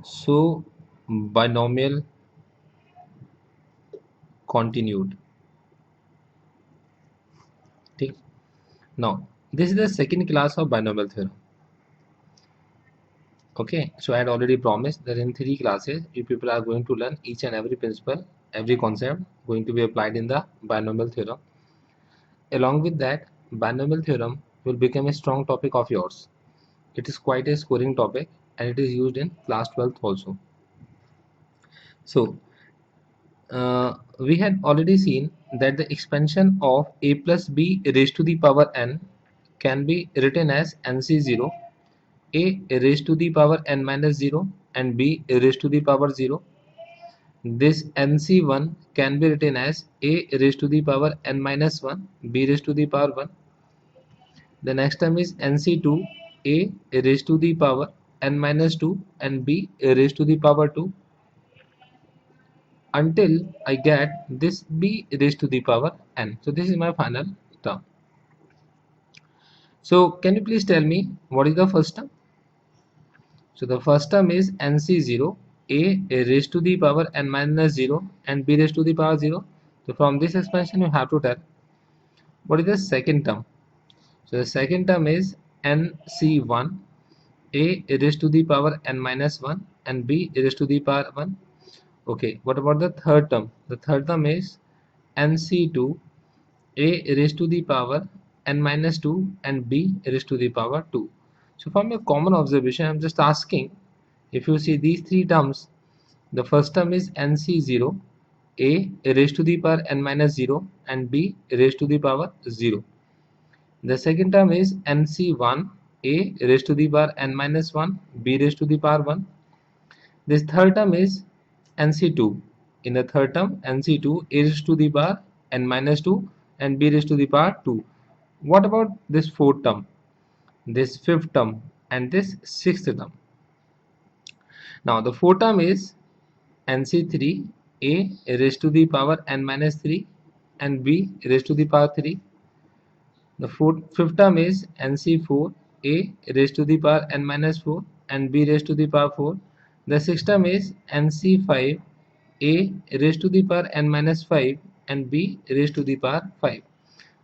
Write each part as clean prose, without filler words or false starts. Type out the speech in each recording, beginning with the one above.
So binomial continued. ठीक. Now this is the second class of binomial theorem. Okay, so I had already promised that in 3 classes you people are going to learn each and every principle, every concept going to be applied in the binomial theorem. Along with that, binomial theorem will become a strong topic of yours. It is quite a scoring topic and it is used in class 12th also. So we had already seen that the expansion of a plus b raised to the power n can be written as nc0, a raised to the power n minus 0 and b raised to the power 0. This nc1 can be written as a raised to the power n minus 1, b raised to the power 1. The next term is nc2, a raised to the power n minus 2 and b raised to the power 2, until I get this b raised to the power n. So this is my final term. So can you please tell me what is the first term? So the first term is nc0, a raised to the power n minus 0 and b raised to the power 0. So from this expansion you have to tell what is the second term. So the second term is nc1, a raised to the power n minus 1 and b raised to the power 1. Okay, what about the third term? The third term is nc2, a raised to the power n minus 2 and b raised to the power 2. So from a common observation, I'm just asking, if you see these three terms, the first term is nc0, a raised to the power n minus 0 and b raised to the power 0. The second term is nc1, a raised to the power n minus 1, b raised to the power 1. This third term is nc2. In the third term, nc2, a raised to the power n minus 2 and b raised to the power 2. What about this fourth term, this fifth term and this sixth term? Now the fourth term is nc3, a raised to the power n minus 3 and b raised to the power 3. The fifth term is nc4, a raised to the power n minus 4 and b raised to the power 4. The sixth term is nc5, a raised to the power n minus 5 and b raised to the power 5.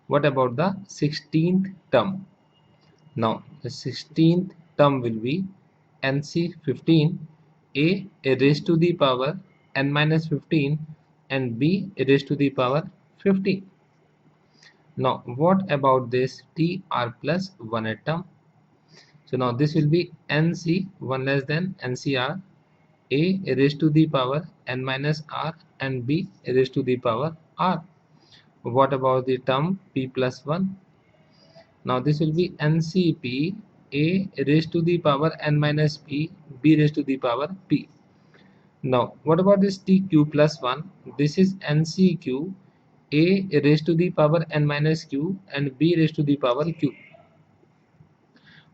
What about the 16th term? Now the 16th term will be nc15, a raised to the power n minus 15 and b raised to the power 15. Now what about this tr plus 1 term? So now this will be nc 1 less than ncr, a raised to the power n minus r and b raised to the power r. What about the term p plus 1? Now this will be ncp, a raised to the power n minus p, b raised to the power p. Now what about this tq plus 1? This is ncq, a raised to the power n minus q and b raised to the power q.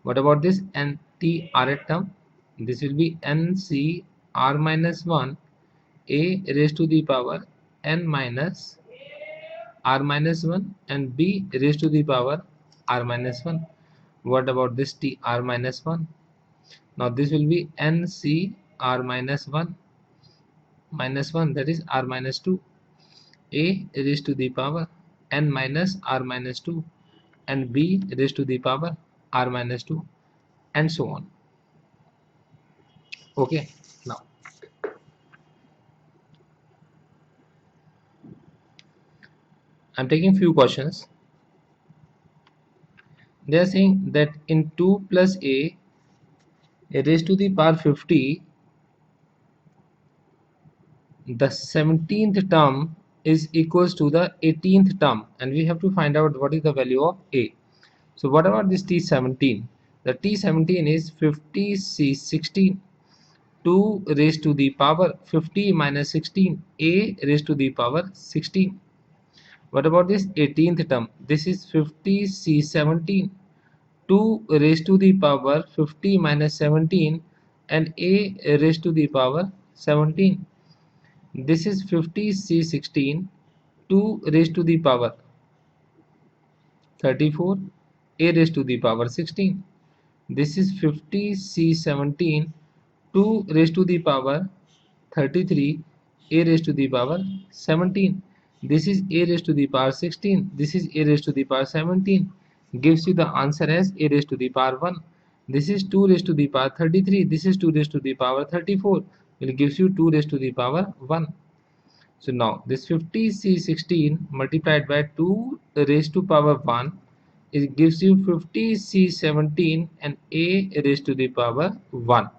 What about this ntr term? This will be nc r minus 1, a raised to the power n minus r minus 1 and b raised to the power r minus 1. What about this tr minus 1? Now this will be nc r minus 1 minus 1, that is r minus 2, a raised to the power n minus r minus 2 and b raised to the power r minus 2, and so on. Okay, now I'm taking few questions. They are saying that in 2 plus a raised to the power 50, the 17th term is equals to the 18th term, and we have to find out what is the value of a. So what about this t17? The t17 is 50c16, 2 raised to the power 50 minus 16, a raised to the power 16. What about this 18th term? This is 50c17, 2 raised to the power 50 minus 17 and a raised to the power 17. This is 50c16, 2 raised to the power 34, a raised to the power 16. This is 50c17, 2 raised to the power 33 a raised to the power 17. This is a raised to the power 16. This is a raised to the power 17. Gives you the answer as a raised to the power 1. This is 2 raised to the power 33. This is 2 raised to the power 34. Will gives you 2 raised to the power 1. So now this 50c16 multiplied by 2 raised to power 1, it gives you 50c17 and a raised to the power 1.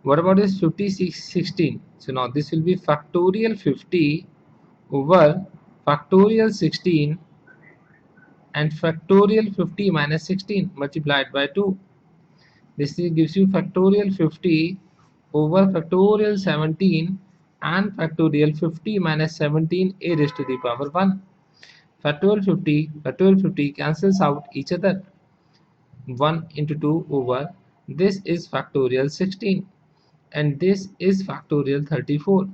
What about this 50c16? So now this will be factorial 50 over factorial 16 and factorial 50 minus 16 multiplied by 2. This gives you factorial 50 over factorial 17 and factorial 50 minus 17 a raised to the power 1. Factorial 50 cancels out each other. 1 into 2 over this is factorial 16 and this is factorial 34.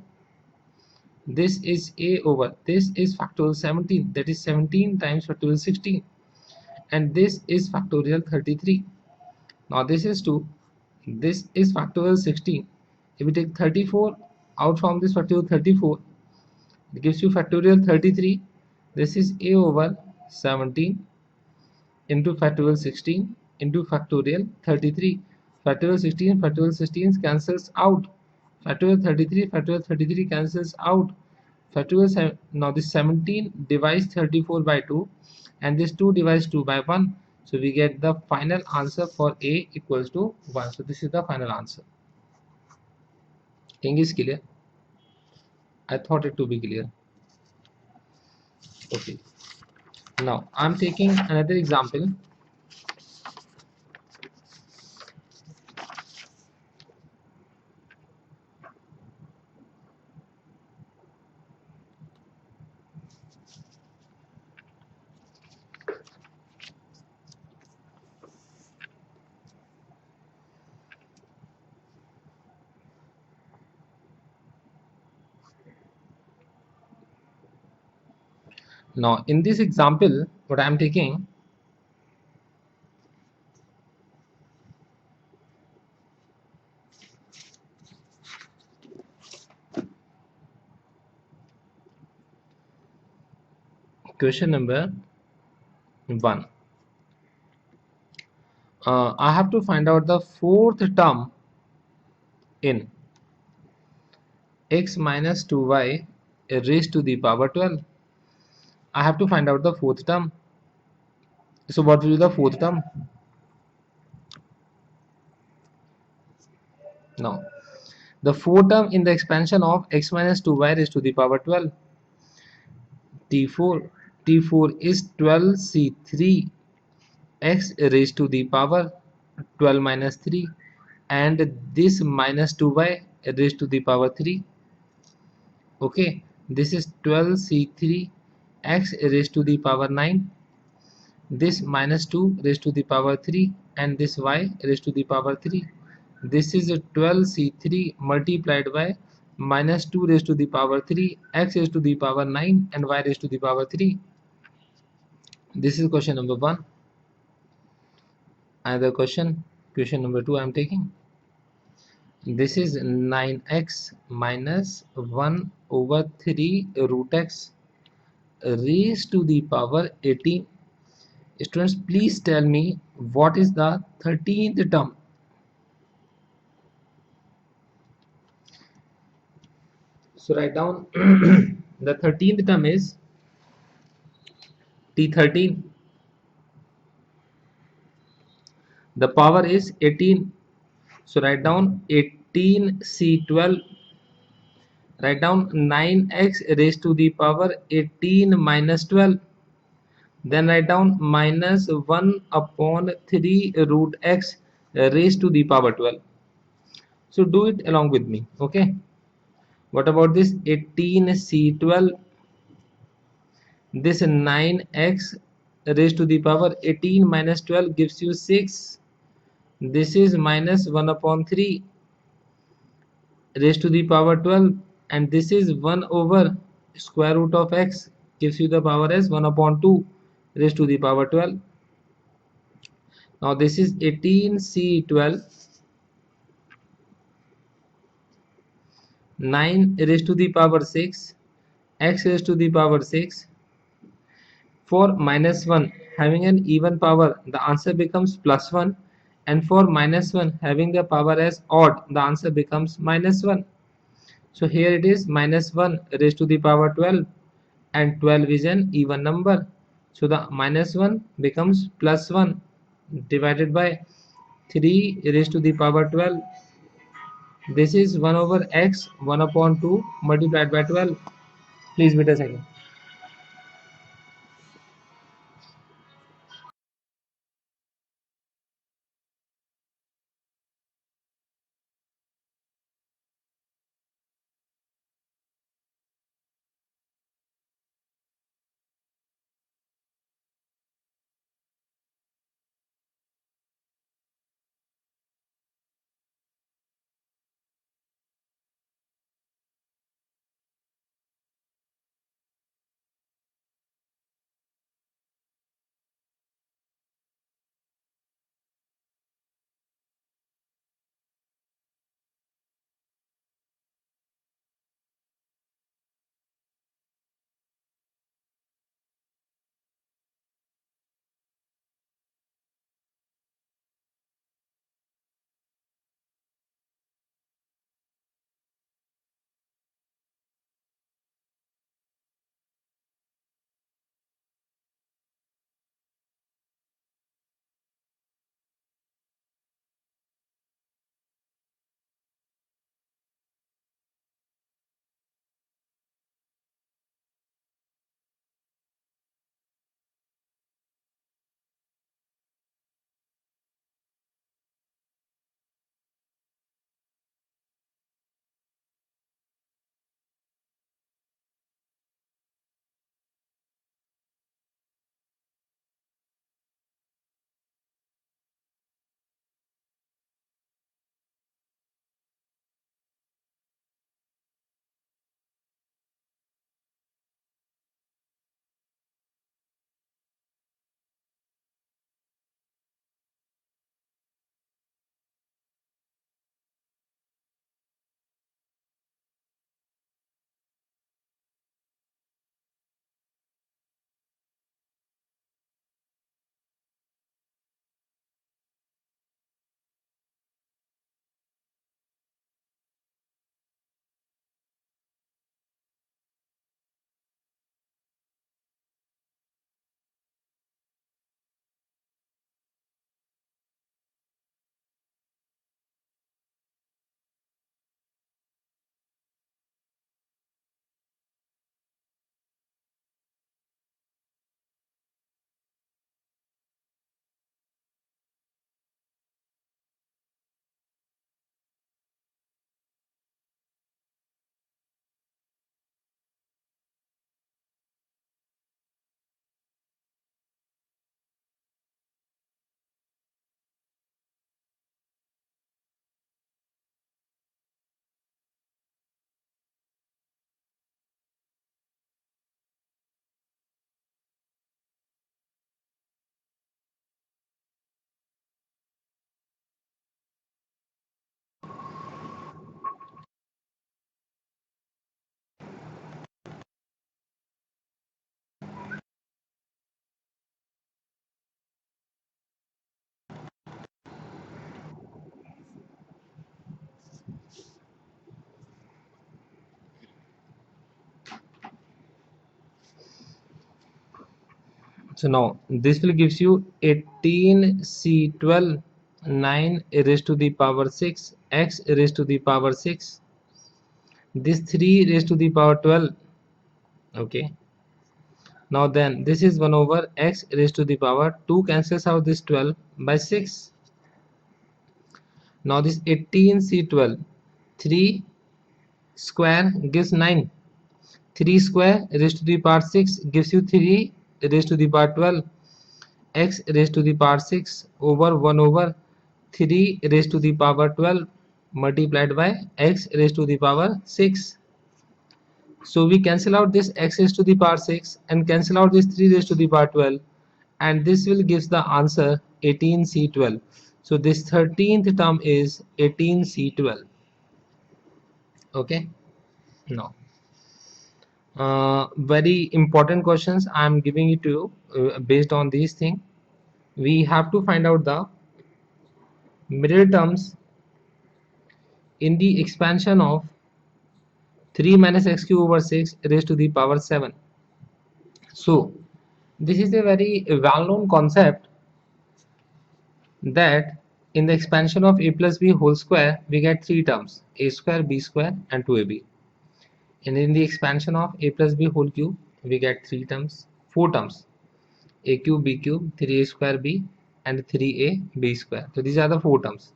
This is a over this is factorial 17, that is 17 times factorial 16, and this is factorial 33. Now this is 2, this is factorial 16. If we take 34 out from this factorial 34, it gives you factorial 33. This is a over 17 into factorial 16 into factorial 33. Factorial 16 cancels out. Factorial 33 cancels out. Now this 17 divides 34 by 2 and this 2 divides 2 by 1. So we get the final answer for A equals to 1. So this is the final answer. Thing is clear? I thought it to be clear. Okay. Now I'm taking another example. Now in this example, what I'm taking, question number 1. I have to find out the fourth term in x minus 2y raised to the power 12. I have to find out the fourth term. So what will be the fourth term? Now the fourth term in the expansion of x minus 2y raised to the power 12. T4 T4 is 12c3 x raised to the power 12 minus 3, and this minus 2y raised to the power 3. Okay, this is 12c3 x raised to the power 9, this minus 2 raised to the power 3, and this y raised to the power 3. This is a 12c3 multiplied by minus 2 raised to the power 3, x raised to the power 9, and y raised to the power 3. This is question number 1. Another question number 2 I am taking. This is 9x minus 1 over 3 root x raised to the power 18. Students, please tell me what is the 13th term. So write down the 13th term is T13. The power is 18. So write down 18c12. Write down 9x raised to the power 18 minus 12. Then write down minus 1 upon 3 root x raised to the power 12. So do it along with me. Okay. What about this 18c12? This 9x raised to the power 18 minus 12 gives you 6. This is minus 1 upon 3 raised to the power 12, and this is 1 over square root of x gives you the power as 1 upon 2 raised to the power 12. Now this is 18c12 9 raised to the power 6, x raised to the power 6. For minus 1 having an even power, the answer becomes plus 1, and for minus 1 having the power as odd, the answer becomes minus 1. So here it is minus 1 raised to the power 12, and 12 is an even number. So the minus 1 becomes plus 1 divided by 3 raised to the power 12. This is 1 over x 1 upon 2 multiplied by 12. Please wait a second. So now this will gives you 18c12, 9 raised to the power 6, x raised to the power 6, this 3 raised to the power 12. Okay, now then this is 1 over x raised to the power 2 cancels out this 12 by 6. Now this 18c12, 3 square gives 9, 3 square raised to the power 6 gives you 3 raised to the power 12, x raised to the power 6 over 1 over 3 raised to the power 12 multiplied by x raised to the power 6. So we cancel out this x raised to the power 6 and cancel out this 3 raised to the power 12, and this will gives the answer 18c12. So this 13th term is 18c12. Okay. Now, very important questions I am giving it to you based on these things. We have to find out the middle terms in the expansion of 3 minus x cube over 6 raised to the power 7. So this is a very well-known concept that in the expansion of a plus b whole square we get three terms, a square, b square and 2ab. And in the expansion of a plus b whole cube we get four terms, a cube, b cube, 3a square b and 3a b square. So these are the four terms.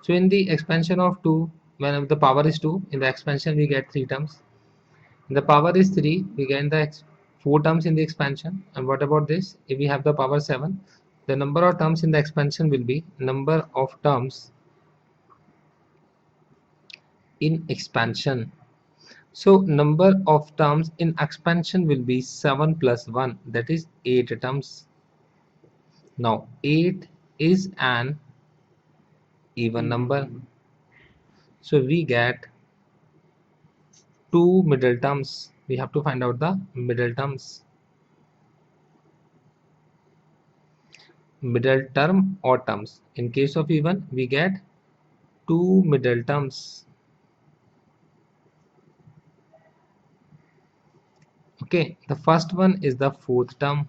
So in the expansion of 2, when the power is 2, in the expansion we get three terms. The power is 3, we get the 4 terms in the expansion. And what about this? If we have the power 7, the number of terms in the expansion will be number of terms in expansion. So number of terms in expansion will be 7 plus 1, that is 8 terms. Now 8 is an even number. So we get two middle terms. We have to find out the middle terms. Middle term or terms. In case of even, we get two middle terms. Okay, the first one is the fourth term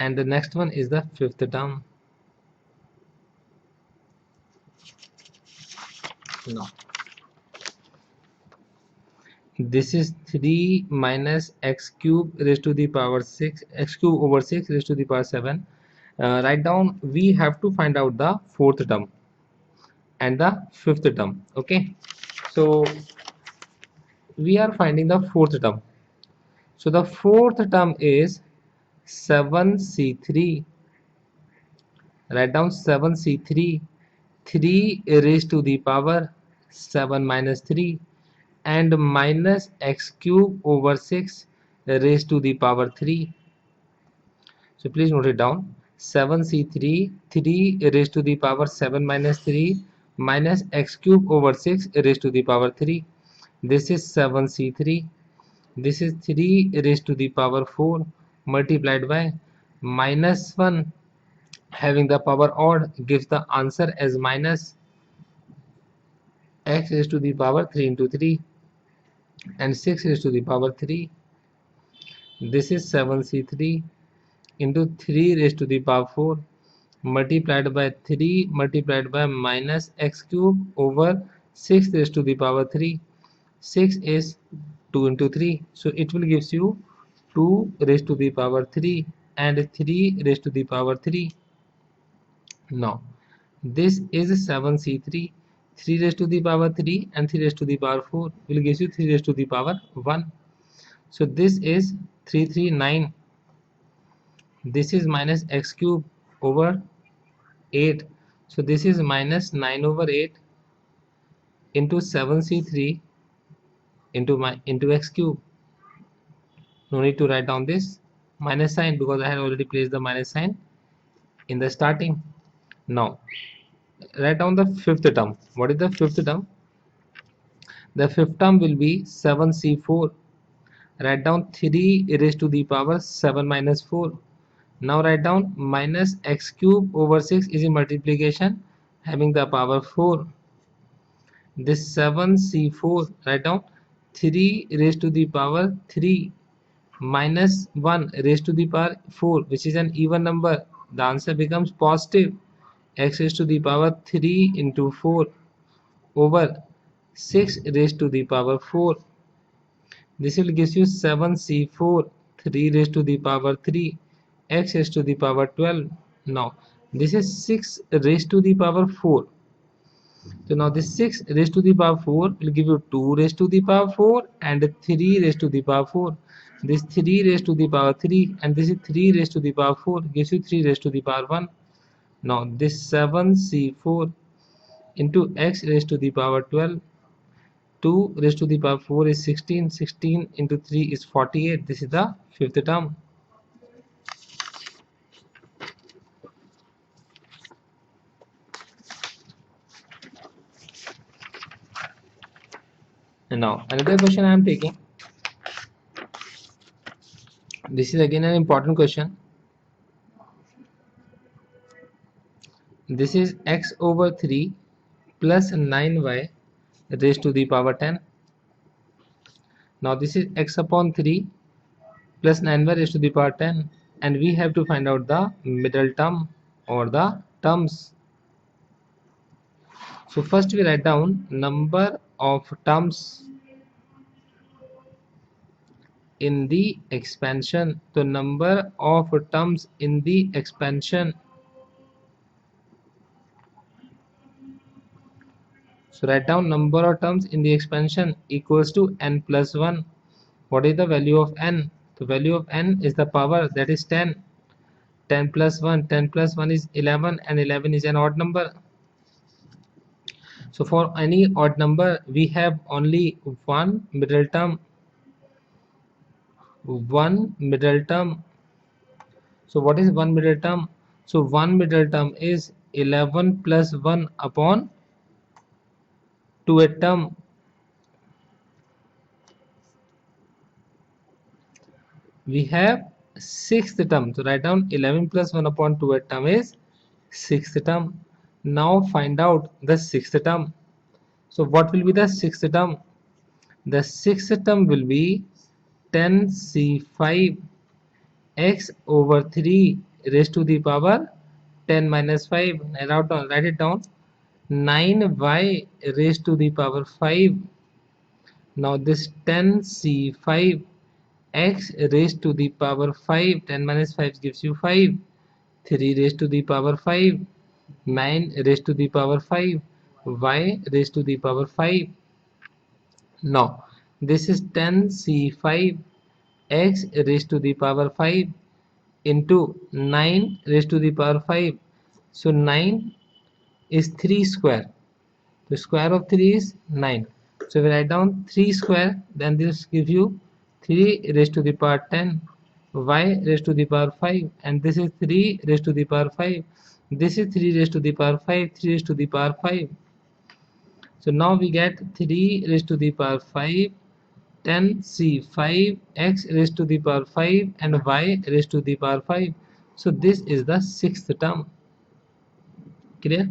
and the next one is the fifth term. No, this is 3 minus x cube raised to the power 6, x cube over 6 raised to the power 7. Write down, we have to find out the fourth term and the fifth term. Okay, so we are finding the fourth term. So the fourth term is 7c3. Write down 7c3, 3 raised to the power 7 minus 3 and minus x cube over 6 raised to the power 3. So please note it down, 7c3, 3 raised to the power 7 minus 3 minus x cube over 6 raised to the power 3. This is 7c3. This is 3 raised to the power 4 multiplied by minus 1 having the power odd gives the answer as minus x raised to the power 3 into 3 and 6 raised to the power 3. This is 7c3 into 3 raised to the power 4 multiplied by 3 multiplied by minus x cube over 6 raised to the power 3. 6 is 2 into 3, so it will gives you 2 raised to the power 3 and 3 raised to the power 3. Now this is 7c3, 3 raised to the power 3 and 3 raised to the power 4 will give you 3 raised to the power 1. So this is 339. This is minus x cube over 8. So this is minus 9 over 8 into 7c3 into x cube. No need to write down this minus sign because I had already placed the minus sign in the starting. Now write down the fifth term. What is the fifth term? The fifth term will be 7c4. Write down 3 raised to the power 7 minus 4. Now write down minus x cube over 6 is a multiplication having the power 4. This 7c4, write down 3 raised to the power 3 minus 1 raised to the power 4, which is an even number. The answer becomes positive. X raised to the power 3 into 4 over 6 raised to the power 4. This will give you 7c4, 3 raised to the power 3, x raised to the power 12. Now this is 6 raised to the power 4. So now this 6 raised to the power 4 will give you 2 raised to the power 4 and 3 raised to the power 4. This 3 raised to the power 3 and this is 3 raised to the power 4 gives you 3 raised to the power 1. Now this 7c4 into x raised to the power 12, 2 raised to the power 4 is 16, 16 into 3 is 48. This is the fifth term. And now another question I am taking. This is again an important question. This is x over 3 plus 9y raised to the power 10. Now this is x upon 3 plus 9y raised to the power 10, and we have to find out the middle term or the terms. So first we write down number of terms in the expansion. The number of terms in the expansion. So write down number of terms in the expansion equals to n plus 1. What is the value of n? The value of n is the power, that is 10. 10 plus 1, 10 plus 1 is 11, and 11 is an odd number. So for any odd number we have only one middle term. One middle term. So what is one middle term? So one middle term is 11 plus 1 upon 2th term. We have sixth term. So write down 11 plus 1 upon 2th term is sixth term. Now find out the sixth term. So what will be the sixth term? The sixth term will be 10c5 x over 3 raised to the power 10 minus 5. Write it down. 9y raised to the power 5. Now this 10c5 x raised to the power 5, 10 minus 5 gives you 5, 3 raised to the power 5, 9 raised to the power 5, y raised to the power 5. Now this is 10c5 x raised to the power 5 into 9 raised to the power 5. So 9 is 3 square. The square of 3 is 9. So we write down 3 square, then this gives you 3 raised to the power 10, y raised to the power 5, and this is 3 raised to the power 5. This is 3 raised to the power 5, 3 raised to the power 5. So now we get 3 raised to the power 5, 10c5 x raised to the power 5, and y raised to the power 5. So this is the sixth term. Clear?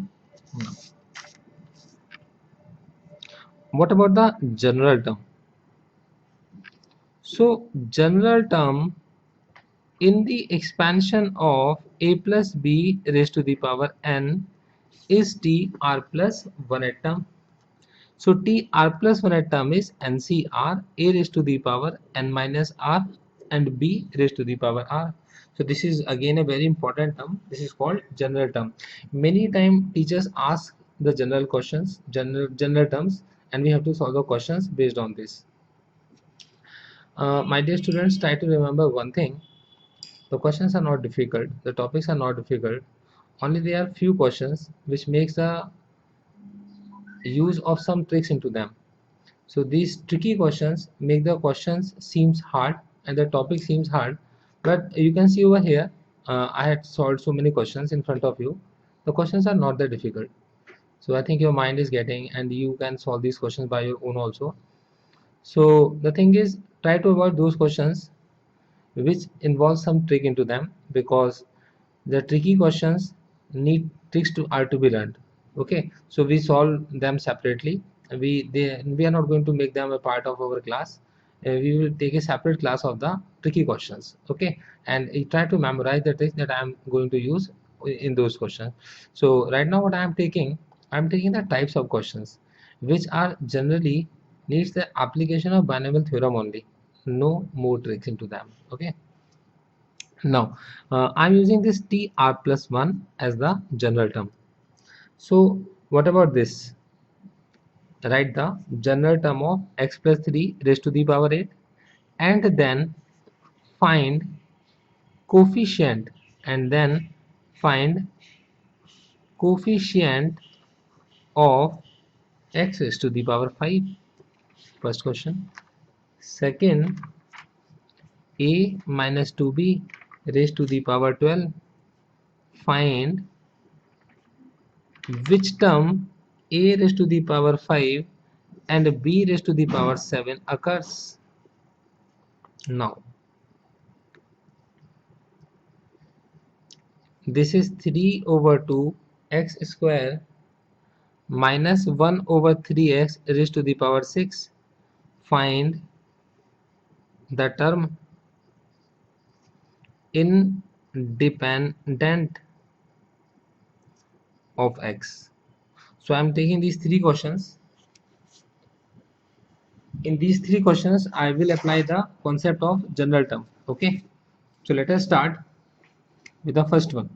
What about the general term? So general term in the expansion of a plus b raised to the power n is t r plus 1 at term. So t r plus 1 at term is ncr a raised to the power n minus r and b raised to the power r. So this is again a very important term. This is called general term. Many times teachers ask the general questions, general terms, and we have to solve the questions based on this. My dear students, try to remember one thing. The questions are not difficult, the topics are not difficult, only there are few questions which makes the use of some tricks into them. So these tricky questions make the questions seems hard and the topic seems hard, but you can see over here, I had solved so many questions in front of you. The questions are not that difficult. So I think your mind is getting, and you can solve these questions by your own also. So the thing is, try to avoid those questions which involve some trick into them, because the tricky questions need tricks to are to be learned. Okay, so we solve them separately. We are not going to make them a part of our class. We will take a separate class of the tricky questions. Okay, and you try to memorize the tricks that I am going to use in those questions. So right now what I am taking the types of questions which are generally needs the application of binomial theorem only, no more tricks into them. Okay, now I'm using this tr plus 1 as the general term. So what about this? Write the general term of x plus 3 raised to the power 8, and then find coefficient, and then find coefficient of x raised to the power 5. First question. Second, a minus 2b raised to the power 12. Find which term a raised to the power 5 and b raised to the power 7 occurs. Now this is 3 over 2 x square minus 1 over 3x raised to the power 6. Find the term independent of x. So I am taking these three questions. In these three questions I will apply the concept of general term. Okay, so let us start with the first one.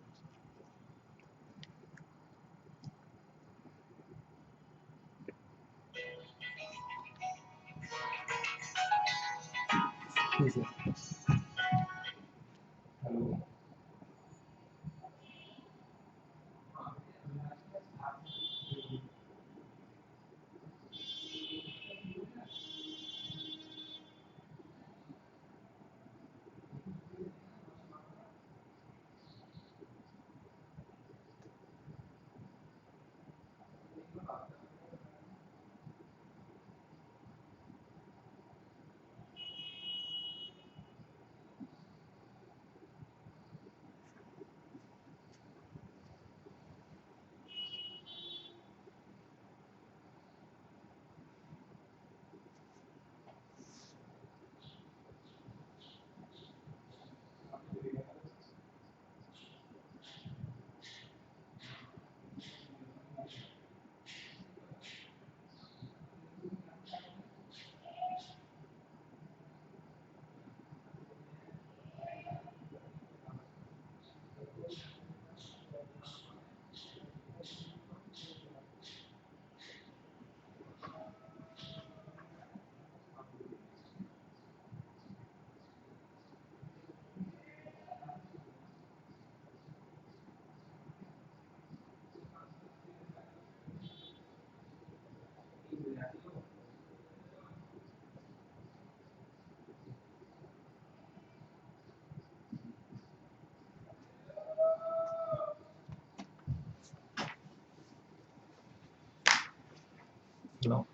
No,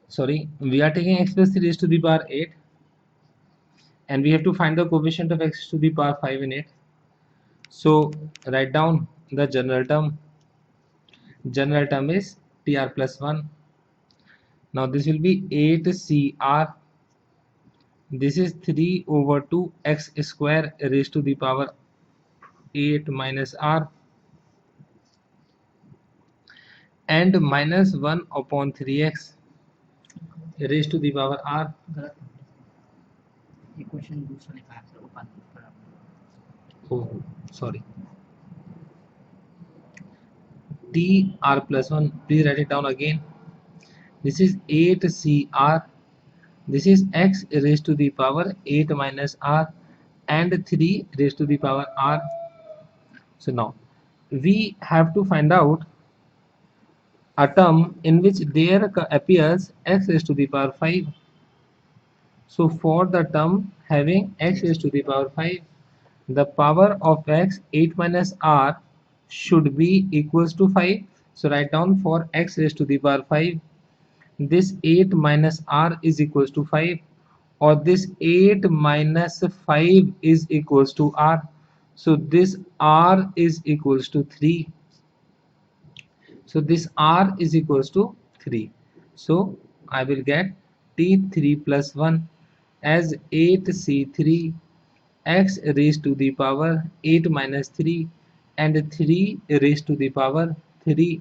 sorry, we are taking x plus 3 raised to the power 8 and we have to find the coefficient of x to the power 5 in it. So write down the general term. General term is tr plus 1. Now this will be 8cr. This is 3 over 2 x square raised to the power 8 minus r and minus 1 upon 3x raised to the power r. Oh, sorry. tr plus 1. Please write it down again. This is 8cr. This is x raised to the power 8 minus r and 3 raised to the power r. So now we have to find out a term in which there appears x raised to the power 5. So for the term having x raised to the power 5, the power of x 8 minus r should be equals to 5. So write down for x raised to the power 5, this 8 minus r is equals to 5, or this 8 minus 5 is equals to r. So this r is equals to 3. So this r is equals to 3. So I will get t3 plus 1 as 8c3 x raised to the power 8 minus 3 and 3 raised to the power 3.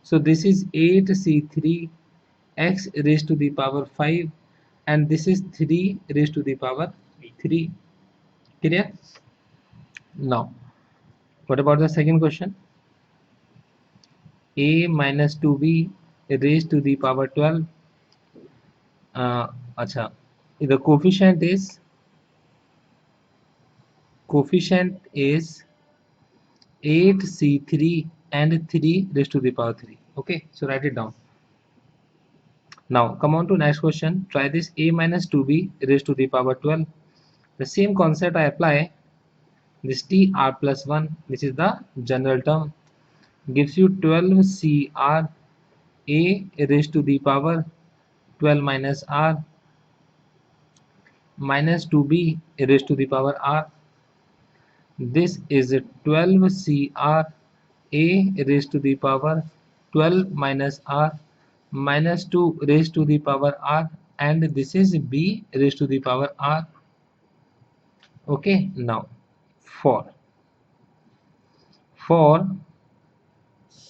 So this is 8c3 x raised to the power 5 and this is 3 raised to the power 3. Clear? Now what about the second question? A minus 2b raised to the power 12. Acha, the coefficient is 8c3 and 3 raised to the power 3. Okay, so write it down. Now come on to next question. Try this. A minus 2b raised to the power 12. The same concept I apply. This tr plus 1, which is the general term, gives you 12cr a raised to the power 12 minus r minus 2b raised to the power r. This is 12cr a raised to the power 12 minus r minus 2 raised to the power r, and this is b raised to the power r. Okay, now for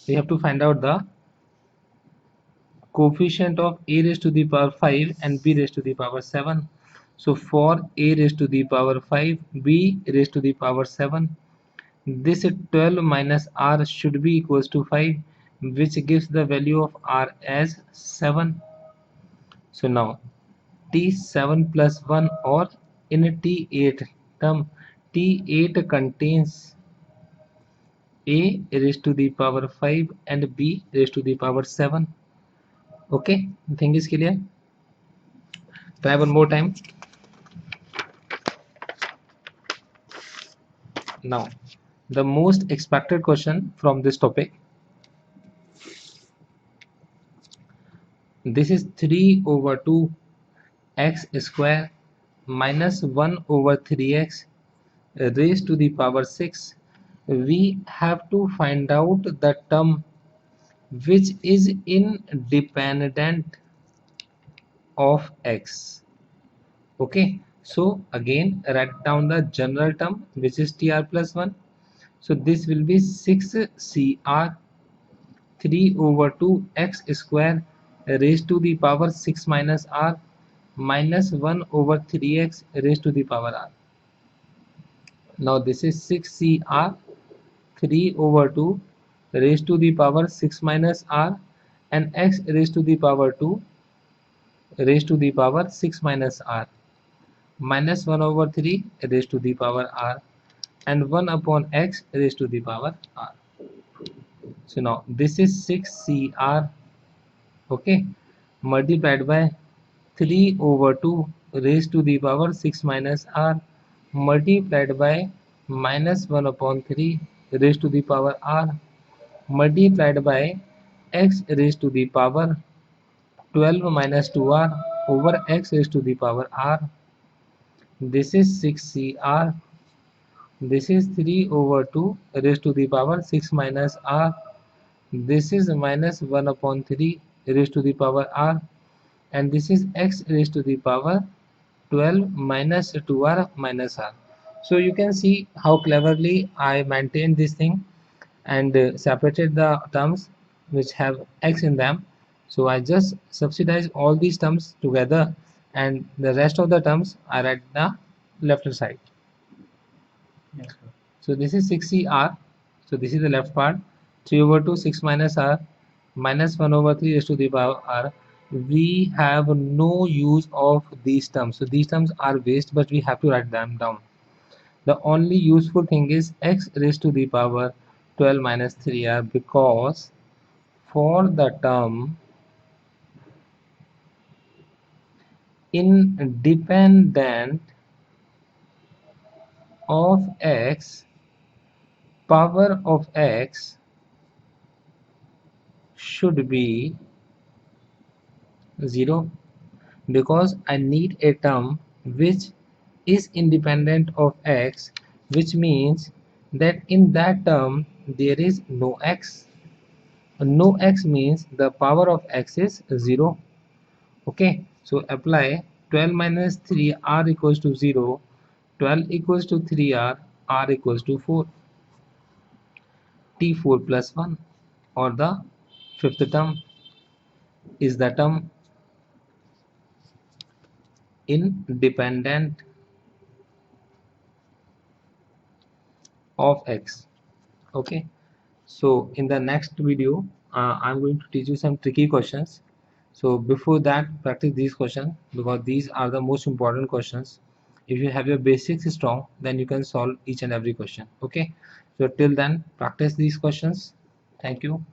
we have to find out the coefficient of a raised to the power 5 and b raised to the power 7. So for a raised to the power 5, b raised to the power 7, this 12 minus r should be equals to 5, which gives the value of r as 7. So now t7 plus 1, or in t8 term, t8 contains a raised to the power 5 and b raised to the power 7. Okay, the thing is clear. Try one more time. Now the most expected question from this topic, this is 3 over 2 x square minus 1 over 3x raised to the power 6. We have to find out the term which is independent of x. Okay, so again write down the general term, which is tr plus 1. So this will be 6cr 3 over 2 x square raised to the power 6 minus r minus 1 over 3x raised to the power r. Now this is 6cr 3 over 2 raised to the power 6 minus r, and x raised to the power 2 raised to the power 6 minus r minus 1 over 3 raised to the power r, and 1 upon x raised to the power r. So now this is 6cr, okay, multiplied by 3 over 2 raised to the power 6 minus r multiplied by minus 1 upon 3 raised to the power r multiplied by x raised to the power 12 minus 2r over x raised to the power r. This is 6cr. This is 3 over 2 raised to the power 6 minus r. This is minus 1 upon 3 raised to the power r, and this is x raised to the power 12 minus 2r minus r. So you can see how cleverly I maintained this thing and separated the terms which have x in them. So I just subsidize all these terms together, and the rest of the terms are at the left hand side. Yes, sir. So this is 6cr. So this is the left part. 3 over 2 6 minus r minus 1 over 3 raised to the power r. We have no use of these terms. So these terms are waste, but we have to write them down. The only useful thing is x raised to the power 12 minus 3r, because for the term independent of x, power of x should be 0, because I need a term which is independent of x, which means that in that term there is no x. No x means the power of x is 0. Okay, so apply 12 minus 3 r equals to 0, 12 equals to 3r, r equals to 4, t4 plus 1, or the fifth term is the term independent of x. Okay, so in the next video I'm going to teach you some tricky questions. So before that, practice these questions, because these are the most important questions. If you have your basics strong, then you can solve each and every question. Okay, so till then, practice these questions. Thank you.